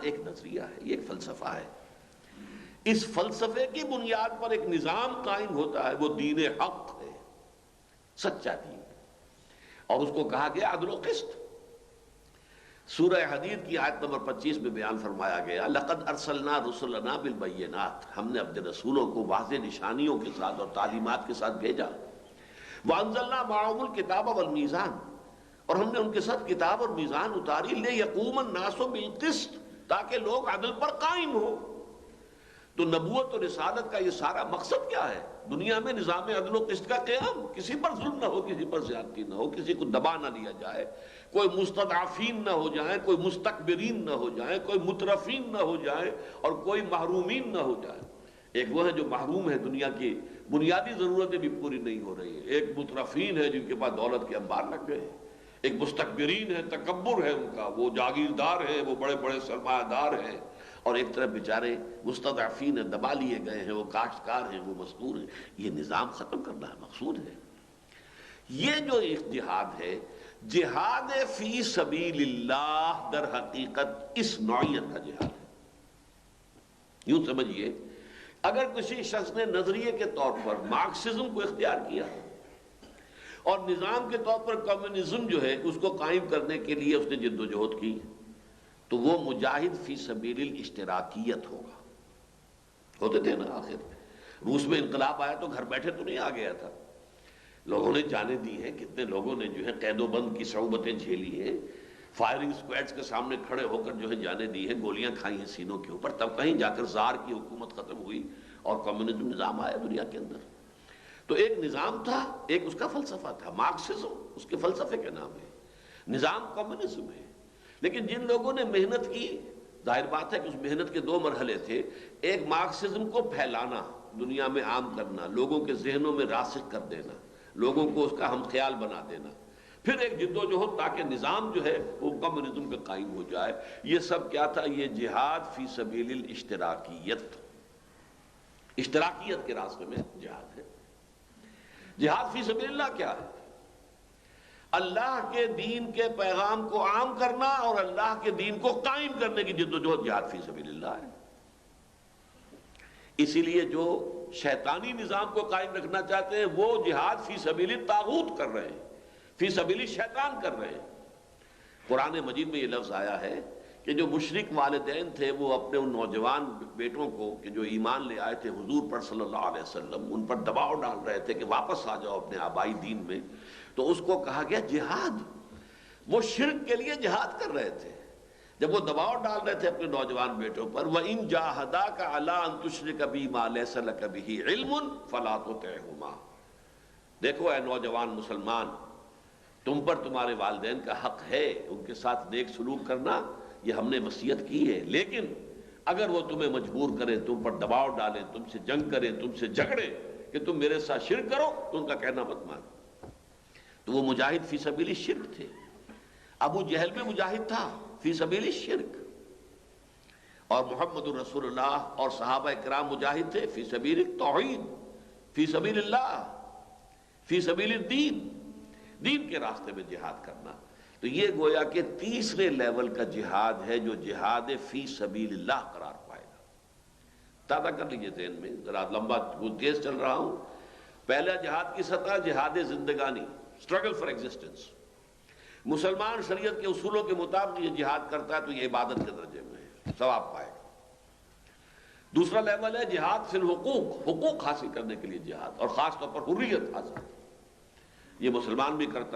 ایک نظریہ ہے، یہ ایک فلسفہ ہے. اس فلسفے کی بنیاد پر ایک نظام قائم ہوتا ہے، وہ دین حق ہے، سچا دین. اور اس کو کہا گیا عدل و قسط. سورہ حدید کی آیت نمبر 25 میں بیان فرمایا گیا لقد ارسلنا رسلنا بالبینات، ہم نے اپنے رسولوں کو واضح نشانیوں کے ساتھ اور تعلیمات کے ساتھ بھیجا. وانزلنا معهم الکتاب والمیزان، اور ہم نے ان کے ساتھ کتاب اور میزان اتاری لیقوم الناس بالقسط، تاکہ لوگ عدل پر قائم ہو. تو نبوت اور رسالت کا یہ سارا مقصد کیا ہے؟ دنیا میں نظام عدل و قسط کا قیام، کسی پر ظلم نہ ہو، کسی پر زیادتی نہ ہو، کسی کو دبا نہ لیا جائے، کوئی مستضعفین نہ ہو جائیں، کوئی مستکبرین نہ ہو جائیں، کوئی مترفین نہ ہو جائیں، اور کوئی محرومین نہ ہو جائیں. ایک وہ ہے جو محروم ہے، دنیا کی بنیادی ضرورتیں بھی پوری نہیں ہو رہی ہیں. ایک مترفین ہے جن کے پاس دولت کے انبار لگ گئے ہیں. ایک مستکبرین ہے، تکبر ہے ان کا، وہ جاگیردار ہیں، وہ بڑے بڑے سرمایہ دار ہیں. اور ایک طرف بیچارے مستضعفین ہیں، دبا لیے گئے ہیں، وہ کاشتکار ہیں، وہ مزدور ہیں. یہ نظام ختم کرنا ہے، مقصود ہے. یہ جو ایک جہاد ہے، جہاد فی سبیل اللہ، در حقیقت اس نوعیت کا جہاد ہے. یوں سمجھیے، اگر کسی شخص نے نظریے کے طور پر مارکسزم کو اختیار کیا اور نظام کے طور پر کمیونزم جو ہے اس کو قائم کرنے کے لیے اس نے جد و جہد کی، تو وہ مجاہد فی سبیل الاشتراکیت ہوگا. ہوتے تھے نا، آخر روس میں انقلاب آیا تو گھر بیٹھے تو نہیں آ گیا تھا. لوگوں نے جانیں دی ہیں، کتنے لوگوں نے جو ہے قید و بند کی صعوبتیں جھیلی ہیں، فائرنگ اسکواڈز کے سامنے کھڑے ہو کر جو ہے جانیں دی ہیں، گولیاں کھائی ہیں سینوں کے اوپر. تب کہیں جا کر زار کی حکومت ختم ہوئی اور کمیونزم نظام آیا دنیا کے اندر. تو ایک نظام تھا، ایک اس کا فلسفہ تھا. مارکسزم اس کے فلسفے کے نام ہے، نظام کمیونزم ہے. لیکن جن لوگوں نے محنت کی، ظاہر بات ہے کہ اس محنت کے دو مرحلے تھے. ایک مارکسزم کو پھیلانا، دنیا میں عام کرنا، لوگوں کے ذہنوں میں راسخ کر دینا، لوگوں کو اس کا ہم خیال بنا دینا. پھر ایک جد و جہد تاکہ نظام جو ہے وہ کمیونزم پہ قائم ہو جائے. یہ سب کیا تھا؟ یہ جہاد فی سبیل الاشتراکیت، اشتراکیت کے راستے میں جہاد ہے. جہاد فی سبیل اللہ کیا ہے؟ اللہ کے دین کے پیغام کو عام کرنا اور اللہ کے دین کو قائم کرنے کی جد و جہد جہاد فی سبیل اللہ ہے. اسی لیے جو شیطانی نظام کو قائم رکھنا چاہتے ہیں وہ جہاد فی سبیل الطاغوت کر رہے ہیں، فی سبیل الشیطان کر رہے ہیں. قرآن مجید میں یہ لفظ آیا ہے کہ جو مشرک والدین تھے وہ اپنے ان نوجوان بیٹوں کو کہ جو ایمان لے آئے تھے حضور پر صلی اللہ علیہ وسلم، ان پر دباؤ ڈال رہے تھے کہ واپس آ جاؤ اپنے آبائی دین میں. تو اس کو کہا گیا جہاد. وہ شرک کے لیے جہاد کر رہے تھے جب وہ دباؤ ڈال رہے تھے اپنے نوجوان بیٹوں پر. وَإِن جَاهَدَاكَ عَلَىٰ أَن تُشْرِكَ بِي مَا لَيْسَ لَكَ بِهِ عِلْمٌ فَلَا تُطِعْهُمَا. دیکھو اے نوجوان مسلمان، تم پر تمہارے والدین کا حق ہے، ان کے ساتھ نیک سلوک کرنا، یہ ہم نے وصیت کی ہے. لیکن اگر وہ تمہیں مجبور کریں، تم پر دباؤ ڈالیں، تم سے جنگ کریں، تم سے جھگڑیں کہ تم میرے ساتھ شرک کرو، تو ان کا کہنا مت مانو. تو وہ مجاہد فی سبیل الشرک تھے. ابو جہل بھی مجاہد تھا فی سبیل الشرک، اور محمد الرسول اللہ اور صحابہ کرام مجاہد تھے فی سبیل التوحید، فی سبیل اللہ، فی سبیل الدین، دین کے راستے میں جہاد کرنا. تو یہ گویا کہ تیسرے لیول کا جہاد ہے جو جہاد فی سبیل اللہ قرار پائے گا. تازہ کر لیجئے ذہن میں، ذرا لمبا تیز چل رہا ہوں. پہلا جہاد کی سطح جہاد زندگانی، اسٹرگل فار ایگزسٹنس. مسلمان شریعت کے اصولوں کے مطابق یہ جہاد کرتا ہے تو یہ عبادت کے درجے میں ہے، ثواب پائے گا. دوسرا لیول ہے جہاد فی الحقوق، حقوق حاصل کرنے کے لیے جہاد، اور خاص طور پر حریت حاصل. یہ مسلمان بھی کرتا ہے.